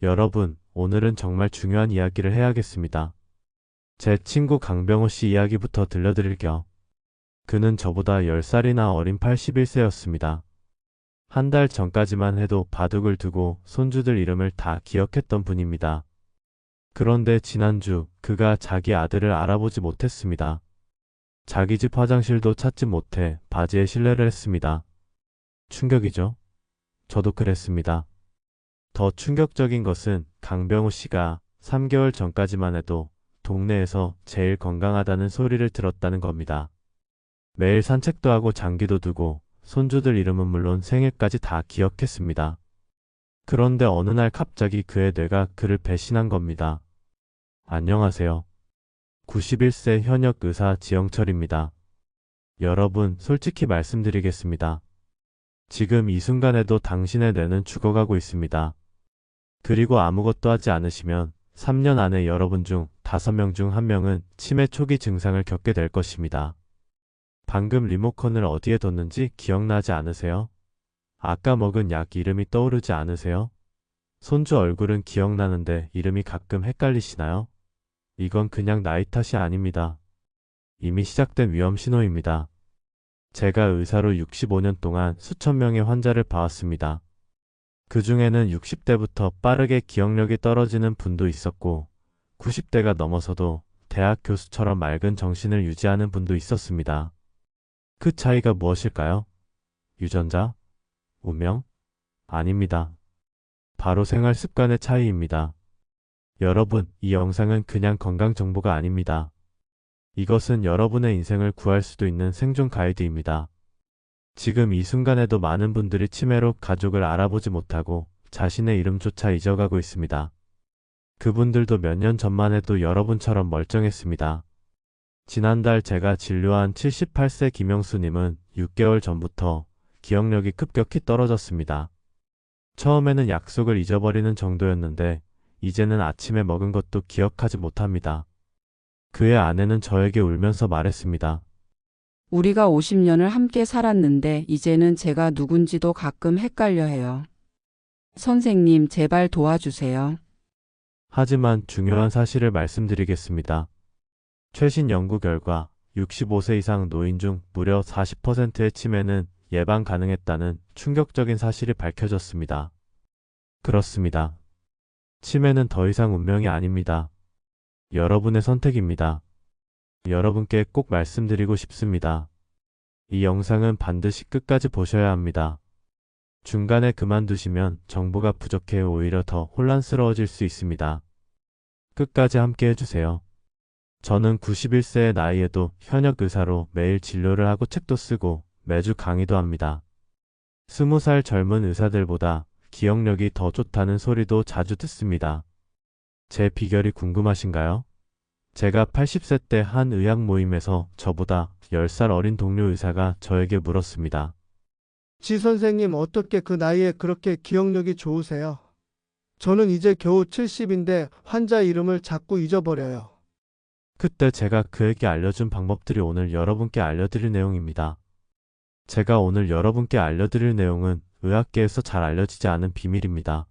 여러분, 오늘은 정말 중요한 이야기를 해야겠습니다. 제 친구 강병호 씨 이야기부터 들려드릴게요. 그는 저보다 10살이나 어린 81세였습니다. 한 달 전까지만 해도 바둑을 두고 손주들 이름을 다 기억했던 분입니다. 그런데 지난주 그가 자기 아들을 알아보지 못했습니다. 자기 집 화장실도 찾지 못해 바지에 실례를 했습니다. 충격이죠? 저도 그랬습니다. 더 충격적인 것은 강병호 씨가 3개월 전까지만 해도 동네에서 제일 건강하다는 소리를 들었다는 겁니다. 매일 산책도 하고 장기도 두고 손주들 이름은 물론 생일까지 다 기억했습니다. 그런데 어느 날 갑자기 그의 뇌가 그를 배신한 겁니다. 안녕하세요. 91세 현역 의사 지영철입니다. 여러분, 솔직히 말씀드리겠습니다. 지금 이 순간에도 당신의 뇌는 죽어가고 있습니다. 그리고 아무것도 하지 않으시면 3년 안에 여러분 중 5명 중 1명은 치매 초기 증상을 겪게 될 것입니다. 방금 리모컨을 어디에 뒀는지 기억나지 않으세요? 아까 먹은 약 이름이 떠오르지 않으세요? 손주 얼굴은 기억나는데 이름이 가끔 헷갈리시나요? 이건 그냥 나이 탓이 아닙니다. 이미 시작된 위험 신호입니다. 제가 의사로 65년 동안 수천 명의 환자를 봐왔습니다. 그 중에는 60대부터 빠르게 기억력이 떨어지는 분도 있었고 90대가 넘어서도 대학 교수처럼 맑은 정신을 유지하는 분도 있었습니다. 그 차이가 무엇일까요? 유전자? 운명? 아닙니다. 바로 생활 습관의 차이입니다. 여러분, 이 영상은 그냥 건강 정보가 아닙니다. 이것은 여러분의 인생을 구할 수도 있는 생존 가이드입니다. 지금 이 순간에도 많은 분들이 치매로 가족을 알아보지 못하고 자신의 이름조차 잊어가고 있습니다. 그분들도 몇 년 전만 해도 여러분처럼 멀쩡했습니다. 지난달 제가 진료한 78세 김영수님은 6개월 전부터 기억력이 급격히 떨어졌습니다. 처음에는 약속을 잊어버리는 정도였는데 이제는 아침에 먹은 것도 기억하지 못합니다. 그의 아내는 저에게 울면서 말했습니다. 우리가 50년을 함께 살았는데 이제는 제가 누군지도 가끔 헷갈려 해요. 선생님, 제발 도와주세요. 하지만 중요한 사실을 말씀드리겠습니다. 최신 연구 결과 65세 이상 노인 중 무려 40%의 치매는 예방 가능했다는 충격적인 사실이 밝혀졌습니다. 그렇습니다. 치매는 더 이상 운명이 아닙니다. 여러분의 선택입니다. 여러분께 꼭 말씀드리고 싶습니다. 이 영상은 반드시 끝까지 보셔야 합니다. 중간에 그만두시면 정보가 부족해 오히려 더 혼란스러워질 수 있습니다. 끝까지 함께 해주세요. 저는 91세의 나이에도 현역 의사로 매일 진료를 하고 책도 쓰고 매주 강의도 합니다. 20살 젊은 의사들보다 기억력이 더 좋다는 소리도 자주 듣습니다. 제 비결이 궁금하신가요? 제가 80세 때 한 의학 모임에서 저보다 10살 어린 동료 의사가 저에게 물었습니다. 지 선생님, 어떻게 그 나이에 그렇게 기억력이 좋으세요? 저는 이제 겨우 70인데 환자 이름을 자꾸 잊어버려요. 그때 제가 그에게 알려준 방법들이 오늘 여러분께 알려드릴 내용입니다. 제가 오늘 여러분께 알려드릴 내용은 의학계에서 잘 알려지지 않은 비밀입니다.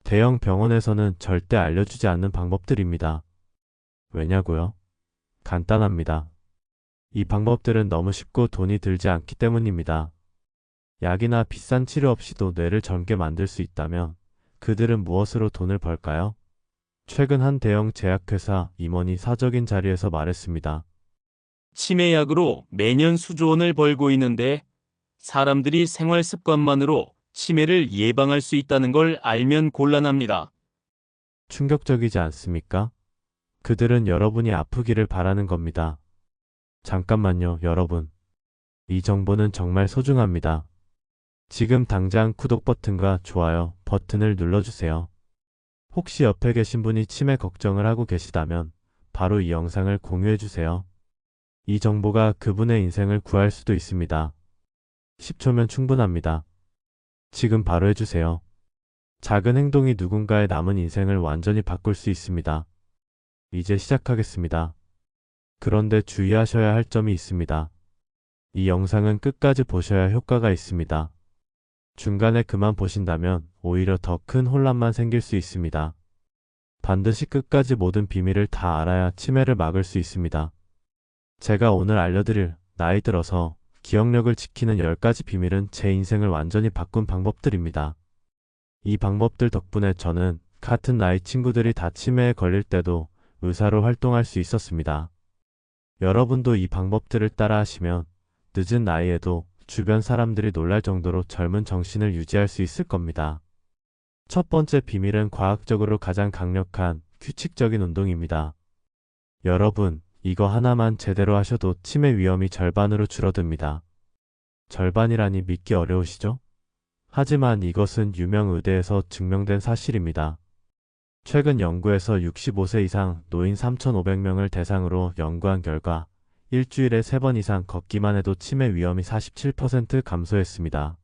대형 병원에서는 절대 알려주지 않는 방법들입니다. 왜냐고요? 간단합니다. 이 방법들은 너무 쉽고 돈이 들지 않기 때문입니다. 약이나 비싼 치료 없이도 뇌를 젊게 만들 수 있다면 그들은 무엇으로 돈을 벌까요? 최근 한 대형 제약회사 임원이 사적인 자리에서 말했습니다. 치매약으로 매년 수조 원을 벌고 있는데 사람들이 생활 습관만으로 치매를 예방할 수 있다는 걸 알면 곤란합니다. 충격적이지 않습니까? 그들은 여러분이 아프기를 바라는 겁니다. 잠깐만요, 여러분. 이 정보는 정말 소중합니다. 지금 당장 구독 버튼과 좋아요 버튼을 눌러주세요. 혹시 옆에 계신 분이 치매 걱정을 하고 계시다면 바로 이 영상을 공유해주세요. 이 정보가 그분의 인생을 구할 수도 있습니다. 10초면 충분합니다. 지금 바로 해주세요. 작은 행동이 누군가의 남은 인생을 완전히 바꿀 수 있습니다. 이제 시작하겠습니다. 그런데 주의하셔야 할 점이 있습니다. 이 영상은 끝까지 보셔야 효과가 있습니다. 중간에 그만 보신다면 오히려 더 큰 혼란만 생길 수 있습니다. 반드시 끝까지 모든 비밀을 다 알아야 치매를 막을 수 있습니다. 제가 오늘 알려드릴 나이 들어서 기억력을 지키는 10가지 비밀은 제 인생을 완전히 바꾼 방법들입니다. 이 방법들 덕분에 저는 같은 나이 친구들이 다 치매에 걸릴 때도 의사로 활동할 수 있었습니다. 여러분도 이 방법들을 따라 하시면 늦은 나이에도 주변 사람들이 놀랄 정도로 젊은 정신을 유지할 수 있을 겁니다. 첫 번째 비밀은 과학적으로 가장 강력한 규칙적인 운동입니다. 여러분, 이거 하나만 제대로 하셔도 치매 위험이 절반으로 줄어듭니다. 절반이라니 믿기 어려우시죠? 하지만 이것은 유명 의대에서 증명된 사실입니다. 최근 연구에서 65세 이상 노인 3,500명을 대상으로 연구한 결과 일주일에 3번 이상 걷기만 해도 치매 위험이 47% 감소했습니다.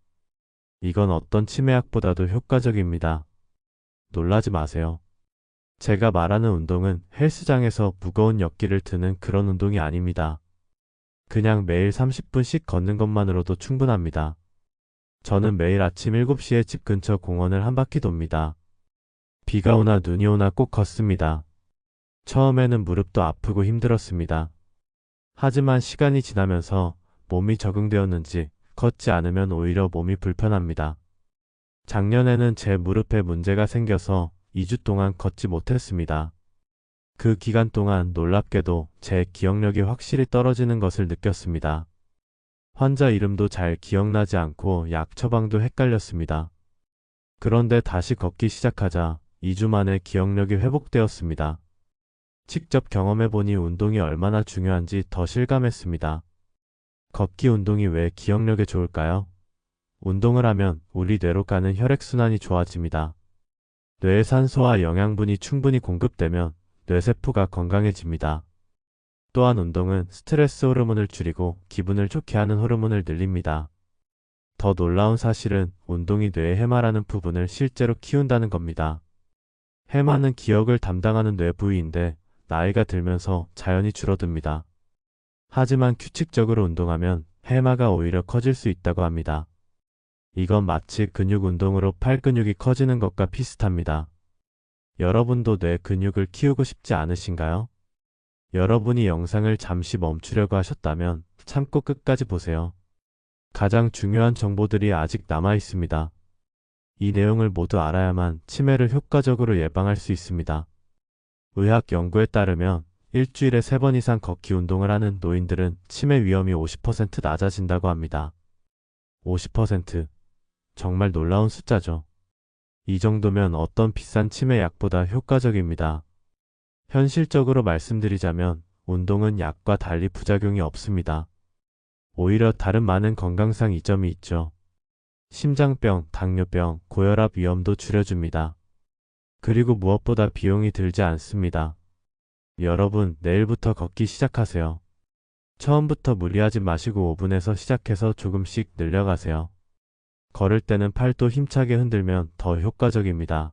이건 어떤 치매약보다도 효과적입니다. 놀라지 마세요. 제가 말하는 운동은 헬스장에서 무거운 역기를 드는 그런 운동이 아닙니다. 그냥 매일 30분씩 걷는 것만으로도 충분합니다. 저는 매일 아침 7시에 집 근처 공원을 한 바퀴 돕니다. 비가 오나 눈이 오나 꼭 걷습니다. 처음에는 무릎도 아프고 힘들었습니다. 하지만 시간이 지나면서 몸이 적응되었는지 걷지 않으면 오히려 몸이 불편합니다. 작년에는 제 무릎에 문제가 생겨서 2주 동안 걷지 못했습니다. 그 기간 동안 놀랍게도 제 기억력이 확실히 떨어지는 것을 느꼈습니다. 환자 이름도 잘 기억나지 않고 약 처방도 헷갈렸습니다. 그런데 다시 걷기 시작하자 2주 만에 기억력이 회복되었습니다. 직접 경험해보니 운동이 얼마나 중요한지 더 실감했습니다. 걷기 운동이 왜 기억력에 좋을까요? 운동을 하면 우리 뇌로 가는 혈액순환이 좋아집니다. 뇌에 산소와 영양분이 충분히 공급되면 뇌세포가 건강해집니다. 또한 운동은 스트레스 호르몬을 줄이고 기분을 좋게 하는 호르몬을 늘립니다. 더 놀라운 사실은 운동이 뇌의 해마라는 부분을 실제로 키운다는 겁니다. 해마는 기억을 담당하는 뇌 부위인데 나이가 들면서 자연히 줄어듭니다. 하지만 규칙적으로 운동하면 해마가 오히려 커질 수 있다고 합니다. 이건 마치 근육 운동으로 팔 근육이 커지는 것과 비슷합니다. 여러분도 뇌 근육을 키우고 싶지 않으신가요? 여러분이 영상을 잠시 멈추려고 하셨다면 참고 끝까지 보세요. 가장 중요한 정보들이 아직 남아 있습니다. 이 내용을 모두 알아야만 치매를 효과적으로 예방할 수 있습니다. 의학 연구에 따르면 일주일에 3번 이상 걷기 운동을 하는 노인들은 치매 위험이 50% 낮아진다고 합니다. 50%. 정말 놀라운 숫자죠. 이 정도면 어떤 비싼 치매 약보다 효과적입니다. 현실적으로 말씀드리자면 운동은 약과 달리 부작용이 없습니다. 오히려 다른 많은 건강상 이점이 있죠. 심장병, 당뇨병, 고혈압 위험도 줄여줍니다. 그리고 무엇보다 비용이 들지 않습니다. 여러분, 내일부터 걷기 시작하세요. 처음부터 무리하지 마시고 5분에서 시작해서 조금씩 늘려가세요. 걸을 때는 팔도 힘차게 흔들면 더 효과적입니다.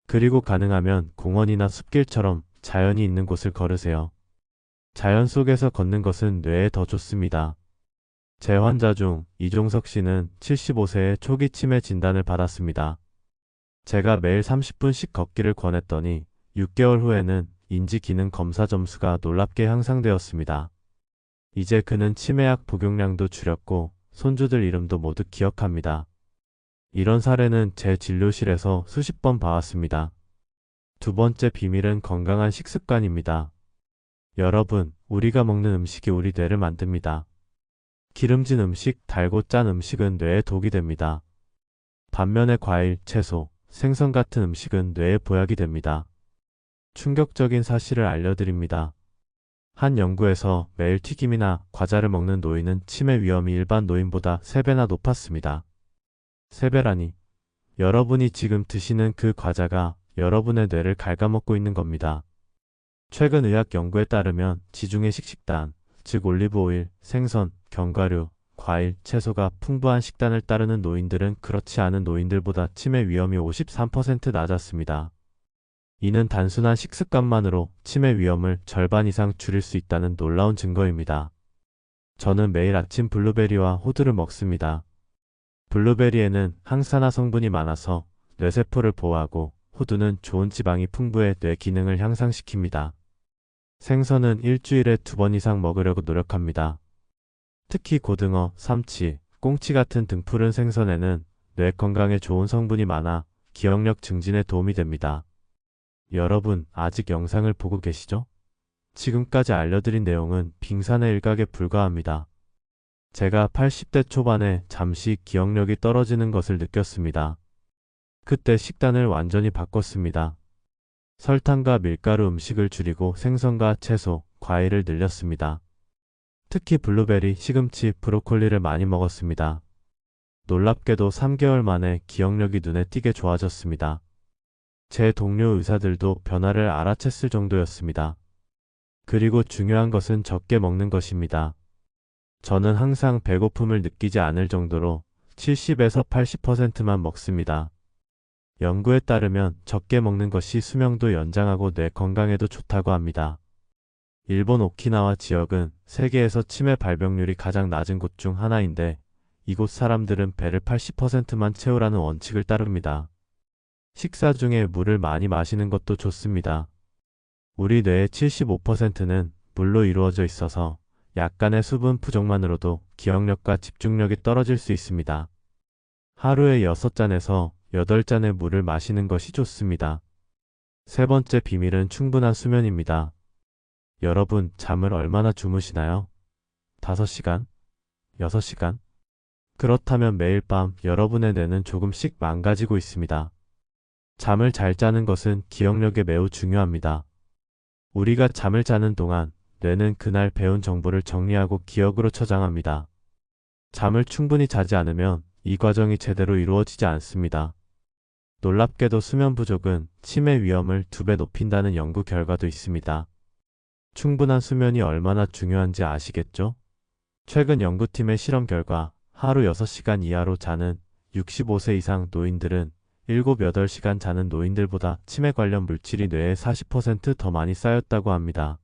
그리고 가능하면 공원이나 숲길처럼 자연이 있는 곳을 걸으세요. 자연 속에서 걷는 것은 뇌에 더 좋습니다. 제 환자 중 이종석 씨는 75세에 초기 치매 진단을 받았습니다. 제가 매일 30분씩 걷기를 권했더니 6개월 후에는 인지기능 검사 점수가 놀랍게 향상되었습니다. 이제 그는 치매약 복용량도 줄였고 손주들 이름도 모두 기억합니다. 이런 사례는 제 진료실에서 수십 번 봐왔습니다. 두 번째 비밀은 건강한 식습관입니다. 여러분, 우리가 먹는 음식이 우리 뇌를 만듭니다. 기름진 음식, 달고 짠 음식은 뇌에 독이 됩니다. 반면에 과일, 채소, 생선 같은 음식은 뇌에 보약이 됩니다. 충격적인 사실을 알려드립니다. 한 연구에서 매일 튀김이나 과자를 먹는 노인은 치매 위험이 일반 노인보다 3배나 높았습니다. 3배라니. 여러분이 지금 드시는 그 과자가 여러분의 뇌를 갉아먹고 있는 겁니다. 최근 의학 연구에 따르면 지중해 식단, 즉 올리브오일, 생선, 견과류, 과일, 채소가 풍부한 식단을 따르는 노인들은 그렇지 않은 노인들보다 치매 위험이 53% 낮았습니다. 이는 단순한 식습관만으로 치매 위험을 절반 이상 줄일 수 있다는 놀라운 증거입니다. 저는 매일 아침 블루베리와 호두를 먹습니다. 블루베리에는 항산화 성분이 많아서 뇌세포를 보호하고 호두는 좋은 지방이 풍부해 뇌 기능을 향상시킵니다. 생선은 일주일에 2번 이상 먹으려고 노력합니다. 특히 고등어, 삼치, 꽁치 같은 등푸른 생선에는 뇌 건강에 좋은 성분이 많아 기억력 증진에 도움이 됩니다. 여러분, 아직 영상을 보고 계시죠? 지금까지 알려드린 내용은 빙산의 일각에 불과합니다. 제가 80대 초반에 잠시 기억력이 떨어지는 것을 느꼈습니다. 그때 식단을 완전히 바꿨습니다. 설탕과 밀가루 음식을 줄이고 생선과 채소, 과일을 늘렸습니다. 특히 블루베리, 시금치, 브로콜리를 많이 먹었습니다. 놀랍게도 3개월 만에 기억력이 눈에 띄게 좋아졌습니다. 제 동료 의사들도 변화를 알아챘을 정도였습니다. 그리고 중요한 것은 적게 먹는 것입니다. 저는 항상 배고픔을 느끼지 않을 정도로 70에서 80%만 먹습니다. 연구에 따르면 적게 먹는 것이 수명도 연장하고 뇌 건강에도 좋다고 합니다. 일본 오키나와 지역은 세계에서 치매 발병률이 가장 낮은 곳 중 하나인데 이곳 사람들은 배를 80%만 채우라는 원칙을 따릅니다. 식사 중에 물을 많이 마시는 것도 좋습니다. 우리 뇌의 75%는 물로 이루어져 있어서 약간의 수분 부족만으로도 기억력과 집중력이 떨어질 수 있습니다. 하루에 6잔에서 8잔의 물을 마시는 것이 좋습니다. 세 번째 비밀은 충분한 수면입니다. 여러분, 잠을 얼마나 주무시나요? 5시간? 6시간? 그렇다면 매일 밤 여러분의 뇌는 조금씩 망가지고 있습니다. 잠을 잘 자는 것은 기억력에 매우 중요합니다. 우리가 잠을 자는 동안 뇌는 그날 배운 정보를 정리하고 기억으로 저장합니다. 잠을 충분히 자지 않으면 이 과정이 제대로 이루어지지 않습니다. 놀랍게도 수면 부족은 치매 위험을 2배 높인다는 연구 결과도 있습니다. 충분한 수면이 얼마나 중요한지 아시겠죠? 최근 연구팀의 실험 결과 하루 6시간 이하로 자는 65세 이상 노인들은 7, 8시간 자는 노인들보다 치매 관련 물질이 뇌에 40% 더 많이 쌓였다고 합니다.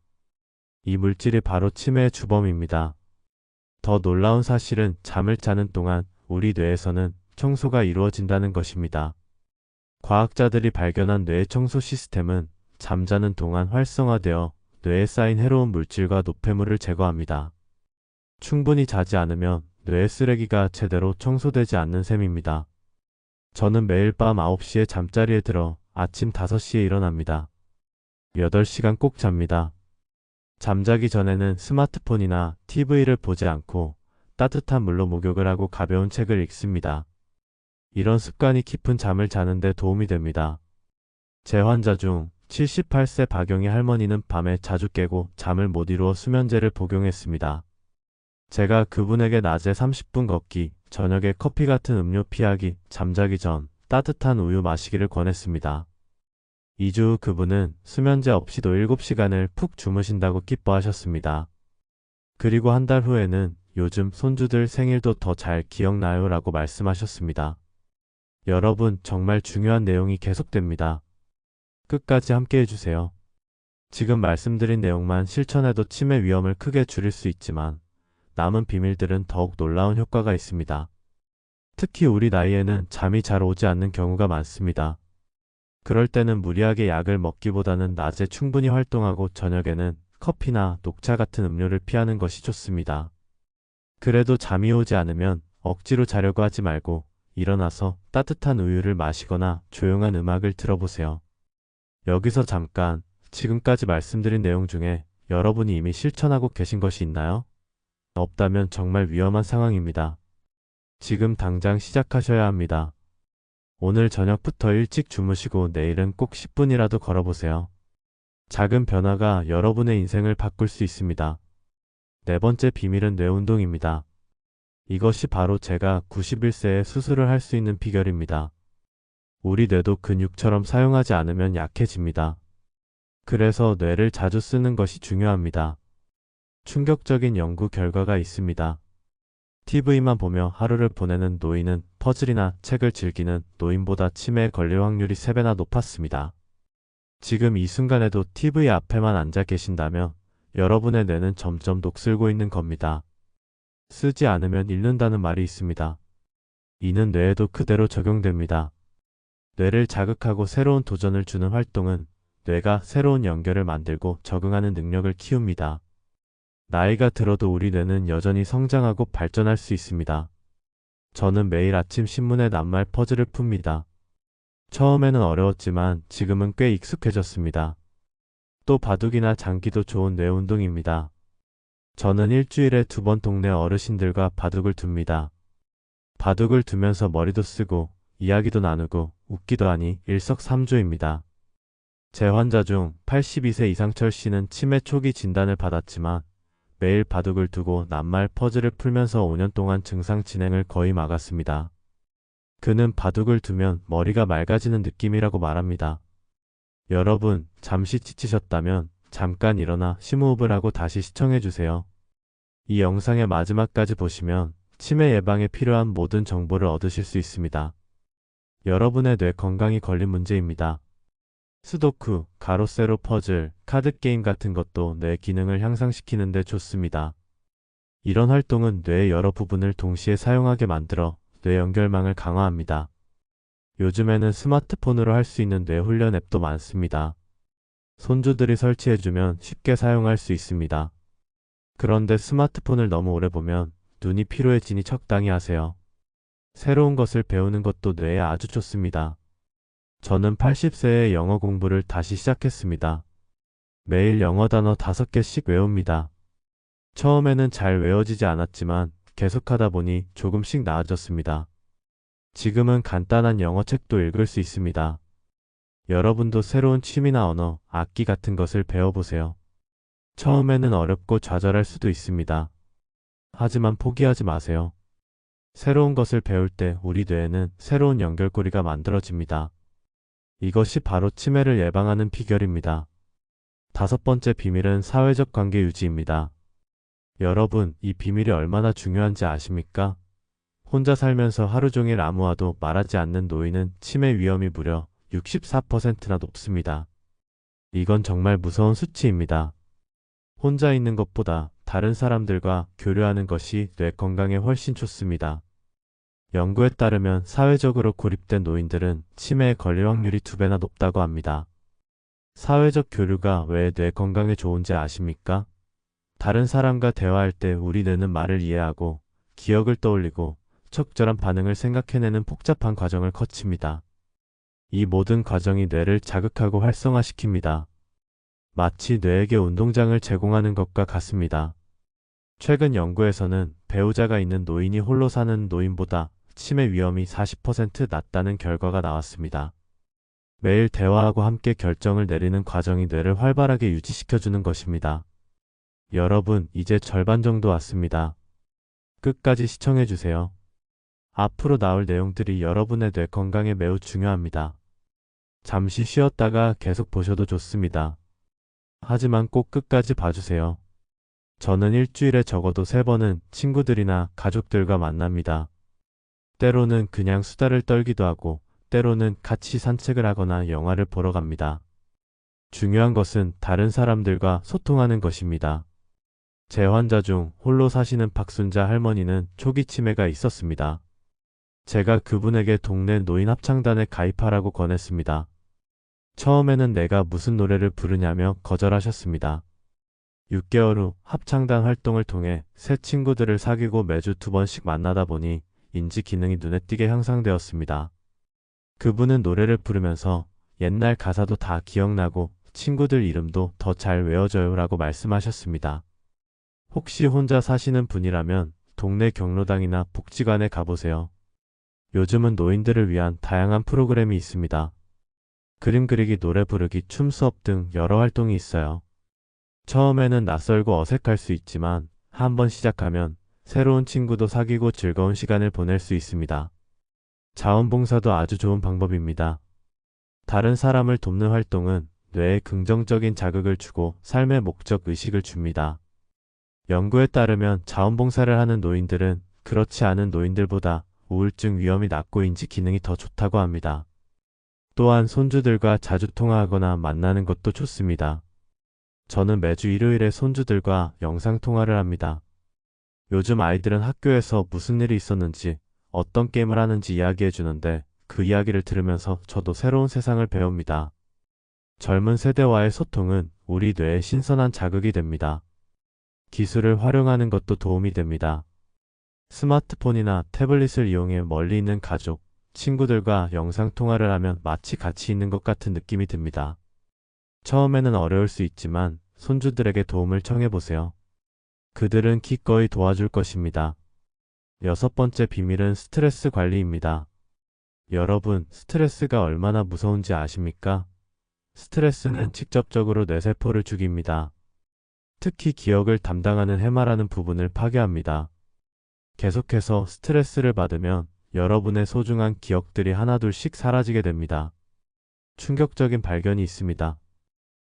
이 물질이 바로 치매의 주범입니다. 더 놀라운 사실은 잠을 자는 동안 우리 뇌에서는 청소가 이루어진다는 것입니다. 과학자들이 발견한 뇌 청소 시스템은 잠자는 동안 활성화되어 뇌에 쌓인 해로운 물질과 노폐물을 제거합니다. 충분히 자지 않으면 뇌의 쓰레기가 제대로 청소되지 않는 셈입니다. 저는 매일 밤 9시에 잠자리에 들어 아침 5시에 일어납니다. 8시간 꼭 잡니다. 잠자기 전에는 스마트폰이나 TV를 보지 않고 따뜻한 물로 목욕을 하고 가벼운 책을 읽습니다. 이런 습관이 깊은 잠을 자는 데 도움이 됩니다. 제 환자 중 78세 박영희 할머니는 밤에 자주 깨고 잠을 못 이루어 수면제를 복용했습니다. 제가 그분에게 낮에 30분 걷기, 저녁에 커피 같은 음료 피하기, 잠자기 전 따뜻한 우유 마시기를 권했습니다. 2주 후 그분은 수면제 없이도 7시간을 푹 주무신다고 기뻐하셨습니다. 그리고 한 달 후에는 요즘 손주들 생일도 더 잘 기억나요 라고 말씀하셨습니다. 여러분, 정말 중요한 내용이 계속됩니다. 끝까지 함께 해주세요. 지금 말씀드린 내용만 실천해도 치매 위험을 크게 줄일 수 있지만 남은 비밀들은 더욱 놀라운 효과가 있습니다. 특히 우리 나이에는 잠이 잘 오지 않는 경우가 많습니다. 그럴 때는 무리하게 약을 먹기보다는 낮에 충분히 활동하고 저녁에는 커피나 녹차 같은 음료를 피하는 것이 좋습니다. 그래도 잠이 오지 않으면 억지로 자려고 하지 말고 일어나서 따뜻한 우유를 마시거나 조용한 음악을 들어보세요. 여기서 잠깐, 지금까지 말씀드린 내용 중에 여러분이 이미 실천하고 계신 것이 있나요? 없다면 정말 위험한 상황입니다. 지금 당장 시작하셔야 합니다. 오늘 저녁부터 일찍 주무시고 내일은 꼭 10분이라도 걸어보세요. 작은 변화가 여러분의 인생을 바꿀 수 있습니다. 네 번째 비밀은 뇌 운동입니다. 이것이 바로 제가 91세에 수술을 할 수 있는 비결입니다. 우리 뇌도 근육처럼 사용하지 않으면 약해집니다. 그래서 뇌를 자주 쓰는 것이 중요합니다. 충격적인 연구 결과가 있습니다. TV만 보며 하루를 보내는 노인은 퍼즐이나 책을 즐기는 노인보다 치매에 걸릴 확률이 3배나 높았습니다. 지금 이 순간에도 TV 앞에만 앉아 계신다면 여러분의 뇌는 점점 녹슬고 있는 겁니다. 쓰지 않으면 잃는다는 말이 있습니다. 이는 뇌에도 그대로 적용됩니다. 뇌를 자극하고 새로운 도전을 주는 활동은 뇌가 새로운 연결을 만들고 적응하는 능력을 키웁니다. 나이가 들어도 우리 뇌는 여전히 성장하고 발전할 수 있습니다. 저는 매일 아침 신문에 낱말 퍼즐을 풉니다. 처음에는 어려웠지만 지금은 꽤 익숙해졌습니다. 또 바둑이나 장기도 좋은 뇌 운동입니다. 저는 일주일에 2번 동네 어르신들과 바둑을 둡니다. 바둑을 두면서 머리도 쓰고 이야기도 나누고 웃기도 하니 일석삼조입니다. 제 환자 중 82세 이상철 씨는 치매 초기 진단을 받았지만 매일 바둑을 두고 낱말 퍼즐을 풀면서 5년 동안 증상 진행을 거의 막았습니다. 그는 바둑을 두면 머리가 맑아지는 느낌이라고 말합니다. 여러분, 잠시 지치셨다면 잠깐 일어나 심호흡을 하고 다시 시청해주세요. 이 영상의 마지막까지 보시면 치매 예방에 필요한 모든 정보를 얻으실 수 있습니다. 여러분의 뇌 건강이 걸린 문제입니다. 수도쿠, 가로 세로 퍼즐, 카드게임 같은 것도 뇌 기능을 향상시키는 데 좋습니다. 이런 활동은 뇌의 여러 부분을 동시에 사용하게 만들어 뇌 연결망을 강화합니다. 요즘에는 스마트폰으로 할 수 있는 뇌 훈련 앱도 많습니다. 손주들이 설치해주면 쉽게 사용할 수 있습니다. 그런데 스마트폰을 너무 오래 보면 눈이 피로해지니 적당히 하세요. 새로운 것을 배우는 것도 뇌에 아주 좋습니다. 저는 80세에 영어 공부를 다시 시작했습니다. 매일 영어 단어 5개씩 외웁니다. 처음에는 잘 외워지지 않았지만 계속하다 보니 조금씩 나아졌습니다. 지금은 간단한 영어 책도 읽을 수 있습니다. 여러분도 새로운 취미나 언어, 악기 같은 것을 배워보세요. 처음에는 어렵고 좌절할 수도 있습니다. 하지만 포기하지 마세요. 새로운 것을 배울 때 우리 뇌에는 새로운 연결고리가 만들어집니다. 이것이 바로 치매를 예방하는 비결입니다. 5번째 비밀은 사회적 관계 유지입니다. 여러분, 이 비밀이 얼마나 중요한지 아십니까? 혼자 살면서 하루 종일 아무와도 말하지 않는 노인은 치매 위험이 무려 64%나 높습니다. 이건 정말 무서운 수치입니다. 혼자 있는 것보다 다른 사람들과 교류하는 것이 뇌 건강에 훨씬 좋습니다. 연구에 따르면 사회적으로 고립된 노인들은 치매에 걸릴 확률이 2배나 높다고 합니다. 사회적 교류가 왜 뇌 건강에 좋은지 아십니까? 다른 사람과 대화할 때 우리 뇌는 말을 이해하고 기억을 떠올리고 적절한 반응을 생각해내는 복잡한 과정을 거칩니다. 이 모든 과정이 뇌를 자극하고 활성화시킵니다. 마치 뇌에게 운동장을 제공하는 것과 같습니다. 최근 연구에서는 배우자가 있는 노인이 홀로 사는 노인보다 치매 위험이 40% 낮다는 결과가 나왔습니다. 매일 대화하고 함께 결정을 내리는 과정이 뇌를 활발하게 유지시켜주는 것입니다. 여러분, 이제 절반 정도 왔습니다. 끝까지 시청해주세요. 앞으로 나올 내용들이 여러분의 뇌 건강에 매우 중요합니다. 잠시 쉬었다가 계속 보셔도 좋습니다. 하지만 꼭 끝까지 봐주세요. 저는 일주일에 적어도 3번은 친구들이나 가족들과 만납니다. 때로는 그냥 수다를 떨기도 하고 때로는 같이 산책을 하거나 영화를 보러 갑니다. 중요한 것은 다른 사람들과 소통하는 것입니다. 제 환자 중 홀로 사시는 박순자 할머니는 초기 치매가 있었습니다. 제가 그분에게 동네 노인 합창단에 가입하라고 권했습니다. 처음에는 내가 무슨 노래를 부르냐며 거절하셨습니다. 6개월 후 합창단 활동을 통해 새 친구들을 사귀고 매주 2번씩 만나다 보니 인지 기능이 눈에 띄게 향상되었습니다. 그분은 노래를 부르면서 옛날 가사도 다 기억나고 친구들 이름도 더 잘 외워져요 라고 말씀하셨습니다. 혹시 혼자 사시는 분이라면 동네 경로당이나 복지관에 가보세요. 요즘은 노인들을 위한 다양한 프로그램이 있습니다. 그림 그리기, 노래 부르기, 춤 수업 등 여러 활동이 있어요. 처음에는 낯설고 어색할 수 있지만 한번 시작하면 새로운 친구도 사귀고 즐거운 시간을 보낼 수 있습니다. 자원봉사도 아주 좋은 방법입니다. 다른 사람을 돕는 활동은 뇌에 긍정적인 자극을 주고 삶의 목적 의식을 줍니다. 연구에 따르면 자원봉사를 하는 노인들은 그렇지 않은 노인들보다 우울증 위험이 낮고 인지 기능이 더 좋다고 합니다. 또한 손주들과 자주 통화하거나 만나는 것도 좋습니다. 저는 매주 일요일에 손주들과 영상통화를 합니다. 요즘 아이들은 학교에서 무슨 일이 있었는지, 어떤 게임을 하는지 이야기해 주는데 그 이야기를 들으면서 저도 새로운 세상을 배웁니다. 젊은 세대와의 소통은 우리 뇌에 신선한 자극이 됩니다. 기술을 활용하는 것도 도움이 됩니다. 스마트폰이나 태블릿을 이용해 멀리 있는 가족, 친구들과 영상통화를 하면 마치 같이 있는 것 같은 느낌이 듭니다. 처음에는 어려울 수 있지만 손주들에게 도움을 청해보세요. 그들은 기꺼이 도와줄 것입니다. 6번째 비밀은 스트레스 관리입니다. 여러분, 스트레스가 얼마나 무서운지 아십니까? 스트레스는 직접적으로 뇌세포를 죽입니다. 특히 기억을 담당하는 해마라는 부분을 파괴합니다. 계속해서 스트레스를 받으면 여러분의 소중한 기억들이 하나둘씩 사라지게 됩니다. 충격적인 발견이 있습니다.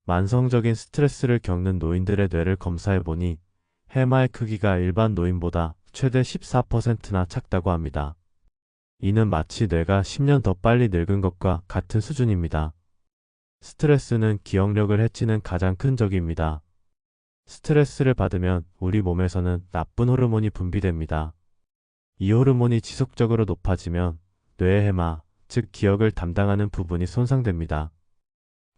만성적인 스트레스를 겪는 노인들의 뇌를 검사해보니 해마의 크기가 일반 노인보다 최대 14%나 작다고 합니다. 이는 마치 뇌가 10년 더 빨리 늙은 것과 같은 수준입니다. 스트레스는 기억력을 해치는 가장 큰 적입니다. 스트레스를 받으면 우리 몸에서는 나쁜 호르몬이 분비됩니다. 이 호르몬이 지속적으로 높아지면 뇌의 해마, 즉 기억을 담당하는 부분이 손상됩니다.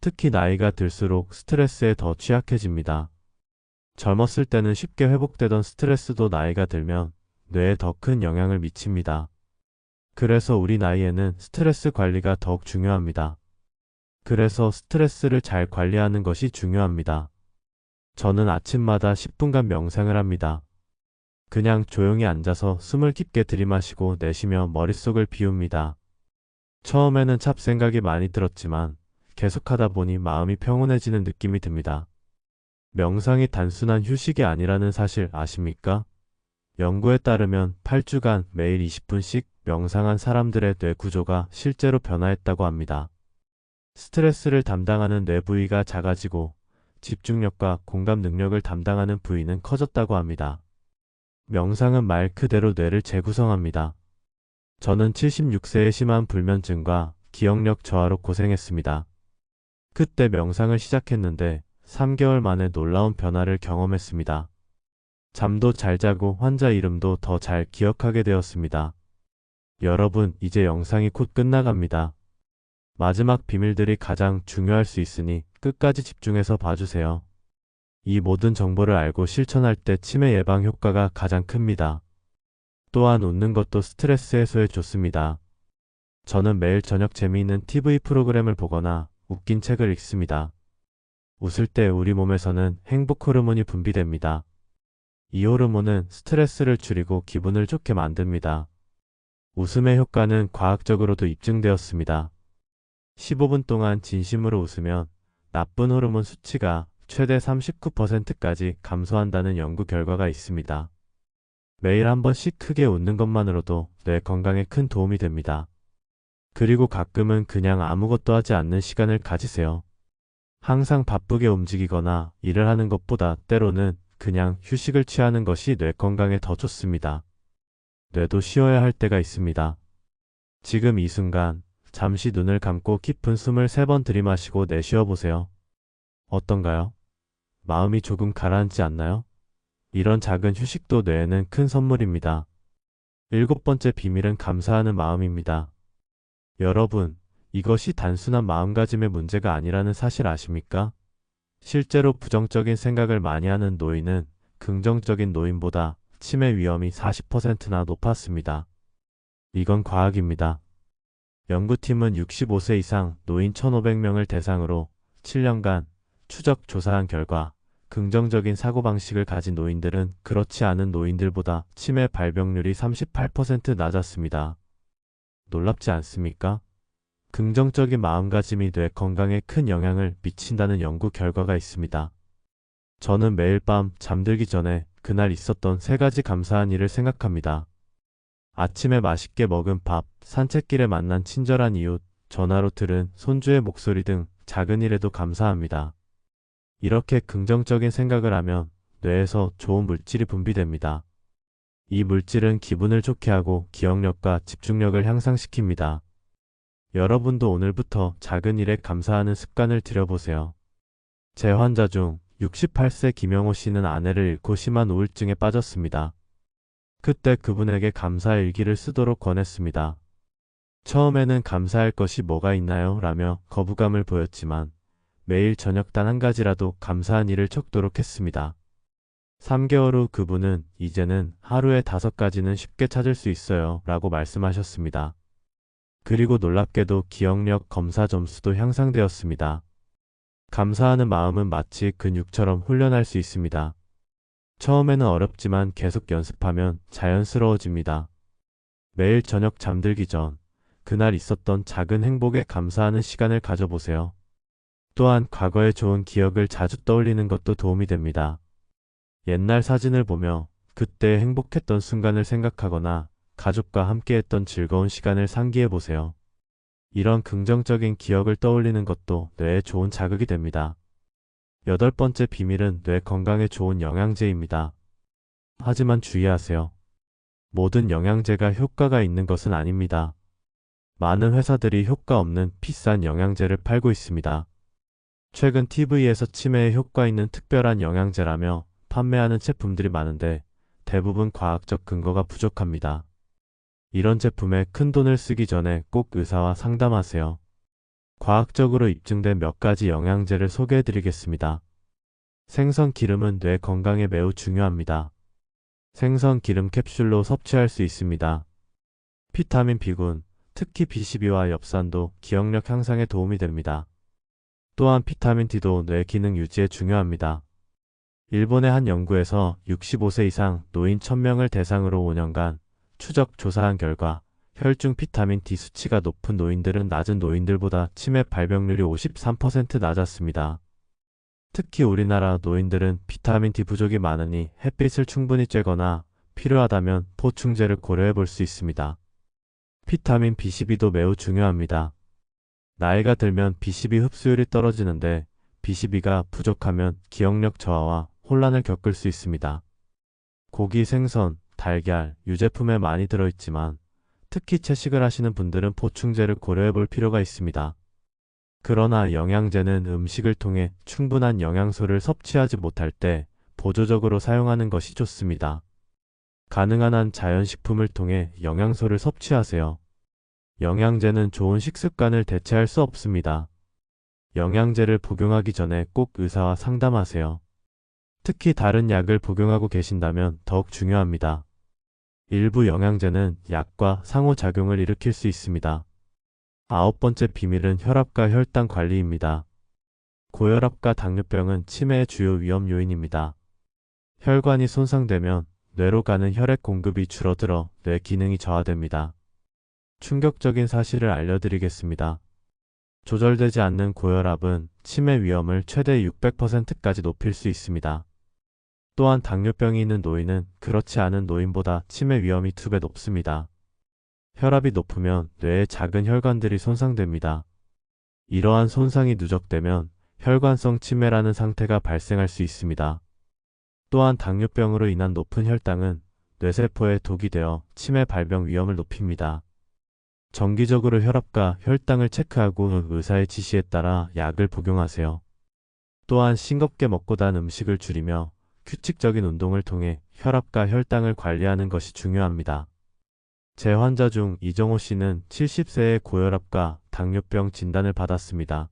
특히 나이가 들수록 스트레스에 더 취약해집니다. 젊었을 때는 쉽게 회복되던 스트레스도 나이가 들면 뇌에 더 큰 영향을 미칩니다. 그래서 우리 나이에는 스트레스 관리가 더욱 중요합니다. 그래서 스트레스를 잘 관리하는 것이 중요합니다. 저는 아침마다 10분간 명상을 합니다. 그냥 조용히 앉아서 숨을 깊게 들이마시고 내쉬며 머릿속을 비웁니다. 처음에는 잡생각이 많이 들었지만 계속하다 보니 마음이 평온해지는 느낌이 듭니다. 명상이 단순한 휴식이 아니라는 사실 아십니까? 연구에 따르면 8주간 매일 20분씩 명상한 사람들의 뇌 구조가 실제로 변화했다고 합니다. 스트레스를 담당하는 뇌 부위가 작아지고 집중력과 공감 능력을 담당하는 부위는 커졌다고 합니다. 명상은 말 그대로 뇌를 재구성합니다. 저는 76세의 심한 불면증과 기억력 저하로 고생했습니다. 그때 명상을 시작했는데 3개월 만에 놀라운 변화를 경험했습니다. 잠도 잘 자고 환자 이름도 더 잘 기억하게 되었습니다. 여러분, 이제 영상이 곧 끝나갑니다. 마지막 비밀들이 가장 중요할 수 있으니 끝까지 집중해서 봐주세요. 이 모든 정보를 알고 실천할 때 치매 예방 효과가 가장 큽니다. 또한 웃는 것도 스트레스 해소에 좋습니다. 저는 매일 저녁 재미있는 TV 프로그램을 보거나 웃긴 책을 읽습니다. 웃을 때 우리 몸에서는 행복 호르몬이 분비됩니다. 이 호르몬은 스트레스를 줄이고 기분을 좋게 만듭니다. 웃음의 효과는 과학적으로도 입증되었습니다. 15분 동안 진심으로 웃으면 나쁜 호르몬 수치가 최대 39%까지 감소한다는 연구 결과가 있습니다. 매일 한 번씩 크게 웃는 것만으로도 뇌 건강에 큰 도움이 됩니다. 그리고 가끔은 그냥 아무것도 하지 않는 시간을 가지세요. 항상 바쁘게 움직이거나 일을 하는 것보다 때로는 그냥 휴식을 취하는 것이 뇌 건강에 더 좋습니다. 뇌도 쉬어야 할 때가 있습니다. 지금 이 순간 잠시 눈을 감고 깊은 숨을 3번 들이마시고 내쉬어 보세요. 어떤가요? 마음이 조금 가라앉지 않나요? 이런 작은 휴식도 뇌에는 큰 선물입니다. 7번째 비밀은 감사하는 마음입니다. 여러분, 이것이 단순한 마음가짐의 문제가 아니라는 사실 아십니까? 실제로 부정적인 생각을 많이 하는 노인은 긍정적인 노인보다 치매 위험이 40%나 높았습니다. 이건 과학입니다. 연구팀은 65세 이상 노인 1,500명을 대상으로 7년간 추적 조사한 결과 긍정적인 사고방식을 가진 노인들은 그렇지 않은 노인들보다 치매 발병률이 38% 낮았습니다. 놀랍지 않습니까? 긍정적인 마음가짐이 뇌 건강에 큰 영향을 미친다는 연구 결과가 있습니다. 저는 매일 밤 잠들기 전에 그날 있었던 3가지 감사한 일을 생각합니다. 아침에 맛있게 먹은 밥, 산책길에 만난 친절한 이웃, 전화로 들은 손주의 목소리 등 작은 일에도 감사합니다. 이렇게 긍정적인 생각을 하면 뇌에서 좋은 물질이 분비됩니다. 이 물질은 기분을 좋게 하고 기억력과 집중력을 향상시킵니다. 여러분도 오늘부터 작은 일에 감사하는 습관을 들여보세요. 제 환자 중 68세 김영호 씨는 아내를 잃고 심한 우울증에 빠졌습니다. 그때 그분에게 감사의 일기를 쓰도록 권했습니다. 처음에는 감사할 것이 뭐가 있나요? 라며 거부감을 보였지만 매일 저녁 단 한 가지라도 감사한 일을 적도록 했습니다. 3개월 후 그분은 이제는 하루에 5가지는 쉽게 찾을 수 있어요 라고 말씀하셨습니다. 그리고 놀랍게도 기억력 검사 점수도 향상되었습니다. 감사하는 마음은 마치 근육처럼 훈련할 수 있습니다. 처음에는 어렵지만 계속 연습하면 자연스러워집니다. 매일 저녁 잠들기 전 그날 있었던 작은 행복에 감사하는 시간을 가져보세요. 또한 과거의 좋은 기억을 자주 떠올리는 것도 도움이 됩니다. 옛날 사진을 보며 그때 행복했던 순간을 생각하거나 가족과 함께했던 즐거운 시간을 상기해 보세요. 이런 긍정적인 기억을 떠올리는 것도 뇌에 좋은 자극이 됩니다. 8번째 비밀은 뇌 건강에 좋은 영양제입니다. 하지만 주의하세요. 모든 영양제가 효과가 있는 것은 아닙니다. 많은 회사들이 효과 없는 비싼 영양제를 팔고 있습니다. 최근 TV에서 치매에 효과 있는 특별한 영양제라며 판매하는 제품들이 많은데 대부분 과학적 근거가 부족합니다. 이런 제품에 큰 돈을 쓰기 전에 꼭 의사와 상담하세요. 과학적으로 입증된 몇 가지 영양제를 소개해 드리겠습니다. 생선 기름은 뇌 건강에 매우 중요합니다. 생선 기름 캡슐로 섭취할 수 있습니다. 비타민 B군, 특히 B12와 엽산도 기억력 향상에 도움이 됩니다. 또한 비타민 D도 뇌 기능 유지에 중요합니다. 일본의 한 연구에서 65세 이상 노인 1000명을 대상으로 5년간 추적 조사한 결과 혈중 비타민 D 수치가 높은 노인들은 낮은 노인들보다 치매 발병률이 53% 낮았습니다. 특히 우리나라 노인들은 비타민 D 부족이 많으니 햇빛을 충분히 쬐거나 필요하다면 보충제를 고려해 볼 수 있습니다. 비타민 B12도 매우 중요합니다. 나이가 들면 B12 흡수율이 떨어지는데 B12가 부족하면 기억력 저하와 혼란을 겪을 수 있습니다. 고기, 생선, 달걀, 유제품에 많이 들어있지만 특히 채식을 하시는 분들은 보충제를 고려해 볼 필요가 있습니다. 그러나 영양제는 음식을 통해 충분한 영양소를 섭취하지 못할 때 보조적으로 사용하는 것이 좋습니다. 가능한 한 자연식품을 통해 영양소를 섭취하세요. 영양제는 좋은 식습관을 대체할 수 없습니다. 영양제를 복용하기 전에 꼭 의사와 상담하세요. 특히 다른 약을 복용하고 계신다면 더욱 중요합니다. 일부 영양제는 약과 상호작용을 일으킬 수 있습니다. 9번째 비밀은 혈압과 혈당 관리입니다. 고혈압과 당뇨병은 치매의 주요 위험 요인입니다. 혈관이 손상되면 뇌로 가는 혈액 공급이 줄어들어 뇌 기능이 저하됩니다. 충격적인 사실을 알려드리겠습니다. 조절되지 않는 고혈압은 치매 위험을 최대 600%까지 높일 수 있습니다. 또한 당뇨병이 있는 노인은 그렇지 않은 노인보다 치매 위험이 2배 높습니다. 혈압이 높으면 뇌의 작은 혈관들이 손상됩니다. 이러한 손상이 누적되면 혈관성 치매라는 상태가 발생할 수 있습니다. 또한 당뇨병으로 인한 높은 혈당은 뇌세포에 독이 되어 치매 발병 위험을 높입니다. 정기적으로 혈압과 혈당을 체크하고 의사의 지시에 따라 약을 복용하세요. 또한 싱겁게 먹고 단 음식을 줄이며 규칙적인 운동을 통해 혈압과 혈당을 관리하는 것이 중요합니다. 제 환자 중 이정호 씨는 70세에 고혈압과 당뇨병 진단을 받았습니다.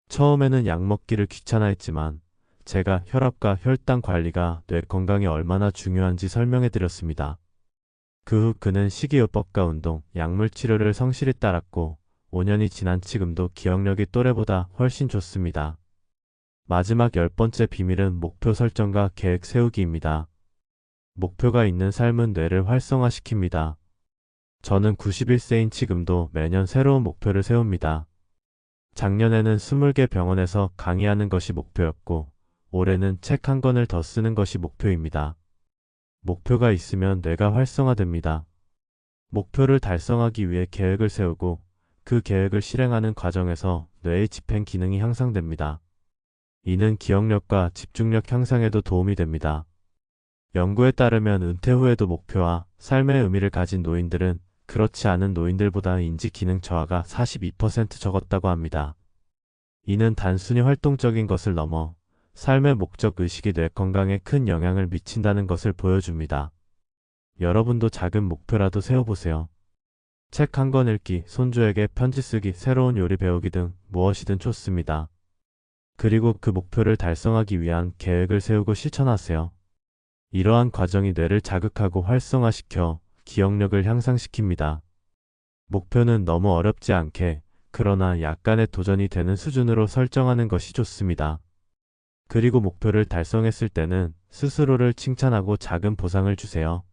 처음에는 약 먹기를 귀찮아했지만 제가 혈압과 혈당 관리가 뇌 건강에 얼마나 중요한지 설명해 드렸습니다. 그 후 그는 식이요법과 운동, 약물 치료를 성실히 따랐고 5년이 지난 지금도 기억력이 또래보다 훨씬 좋습니다. 마지막 10번째 비밀은 목표 설정과 계획 세우기입니다. 목표가 있는 삶은 뇌를 활성화시킵니다. 저는 91세인 지금도 매년 새로운 목표를 세웁니다. 작년에는 20개 병원에서 강의하는 것이 목표였고 올해는 책 한 권을 더 쓰는 것이 목표입니다. 목표가 있으면 뇌가 활성화됩니다. 목표를 달성하기 위해 계획을 세우고 그 계획을 실행하는 과정에서 뇌의 집행 기능이 향상됩니다. 이는 기억력과 집중력 향상에도 도움이 됩니다. 연구에 따르면 은퇴 후에도 목표와 삶의 의미를 가진 노인들은 그렇지 않은 노인들보다 인지 기능 저하가 42% 적었다고 합니다. 이는 단순히 활동적인 것을 넘어 삶의 목적 의식이 뇌 건강에 큰 영향을 미친다는 것을 보여줍니다. 여러분도 작은 목표라도 세워보세요. 책 한 권 읽기, 손주에게 편지 쓰기, 새로운 요리 배우기 등 무엇이든 좋습니다. 그리고 그 목표를 달성하기 위한 계획을 세우고 실천하세요. 이러한 과정이 뇌를 자극하고 활성화시켜 기억력을 향상시킵니다. 목표는 너무 어렵지 않게, 그러나 약간의 도전이 되는 수준으로 설정하는 것이 좋습니다. 그리고 목표를 달성했을 때는 스스로를 칭찬하고 작은 보상을 주세요.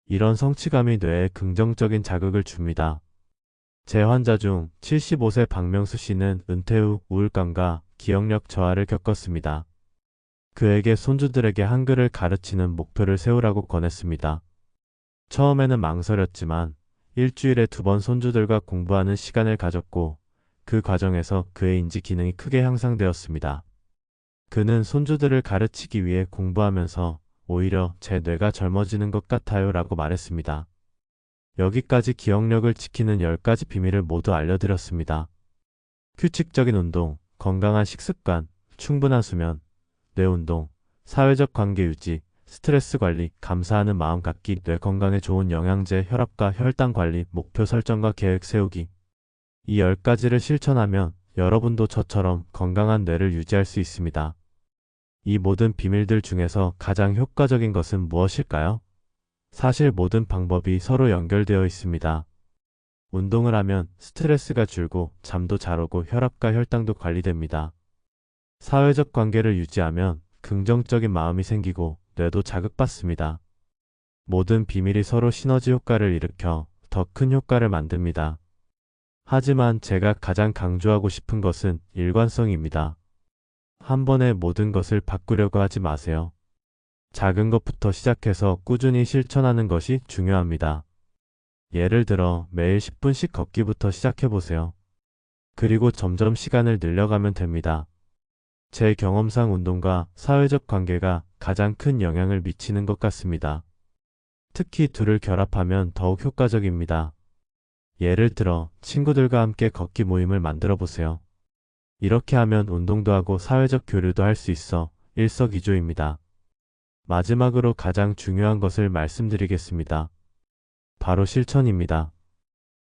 이런 성취감이 뇌에 긍정적인 자극을 줍니다. 제 환자 중 75세 박명수 씨는 은퇴 후 우울감과 기억력 저하를 겪었습니다. 그에게 손주들에게 한글을 가르치는 목표를 세우라고 권했습니다. 처음에는 망설였지만 일주일에 2번 손주들과 공부하는 시간을 가졌고 그 과정에서 그의 인지 기능이 크게 향상되었습니다. 그는 손주들을 가르치기 위해 공부하면서 오히려 제 뇌가 젊어지는 것 같아요 라고 말했습니다. 여기까지 기억력을 지키는 10가지 비밀을 모두 알려드렸습니다. 규칙적인 운동, 건강한 식습관, 충분한 수면, 뇌 운동, 사회적 관계 유지, 스트레스 관리, 감사하는 마음 갖기, 뇌 건강에 좋은 영양제, 혈압과 혈당 관리, 목표 설정과 계획 세우기. 이 10가지를 실천하면 여러분도 저처럼 건강한 뇌를 유지할 수 있습니다. 이 모든 비밀들 중에서 가장 효과적인 것은 무엇일까요? 사실 모든 방법이 서로 연결되어 있습니다. 운동을 하면 스트레스가 줄고 잠도 잘 오고 혈압과 혈당도 관리됩니다. 사회적 관계를 유지하면 긍정적인 마음이 생기고 뇌도 자극받습니다. 모든 비밀이 서로 시너지 효과를 일으켜 더 큰 효과를 만듭니다. 하지만 제가 가장 강조하고 싶은 것은 일관성입니다. 한 번에 모든 것을 바꾸려고 하지 마세요. 작은 것부터 시작해서 꾸준히 실천하는 것이 중요합니다. 예를 들어 매일 10분씩 걷기부터 시작해보세요. 그리고 점점 시간을 늘려가면 됩니다. 제 경험상 운동과 사회적 관계가 가장 큰 영향을 미치는 것 같습니다. 특히 둘을 결합하면 더욱 효과적입니다. 예를 들어 친구들과 함께 걷기 모임을 만들어 보세요. 이렇게 하면 운동도 하고 사회적 교류도 할 수 있어 일석이조입니다. 마지막으로 가장 중요한 것을 말씀드리겠습니다. 바로 실천입니다.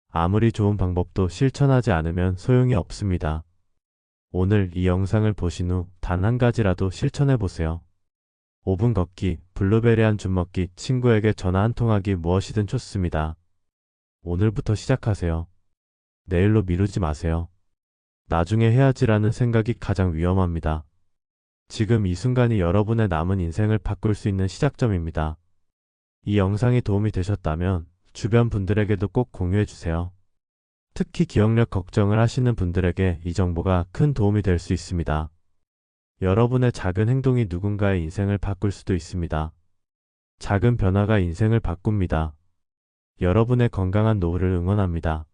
아무리 좋은 방법도 실천하지 않으면 소용이 없습니다. 오늘 이 영상을 보신 후 단 한 가지라도 실천해 보세요. 5분 걷기, 블루베리 한 줌 먹기, 친구에게 전화 한 통 하기 무엇이든 좋습니다. 오늘부터 시작하세요. 내일로 미루지 마세요. 나중에 해야지라는 생각이 가장 위험합니다. 지금 이 순간이 여러분의 남은 인생을 바꿀 수 있는 시작점입니다. 이 영상이 도움이 되셨다면 주변 분들에게도 꼭 공유해 주세요. 특히 기억력 걱정을 하시는 분들에게 이 정보가 큰 도움이 될 수 있습니다. 여러분의 작은 행동이 누군가의 인생을 바꿀 수도 있습니다. 작은 변화가 인생을 바꿉니다. 여러분의 건강한 노후를 응원합니다.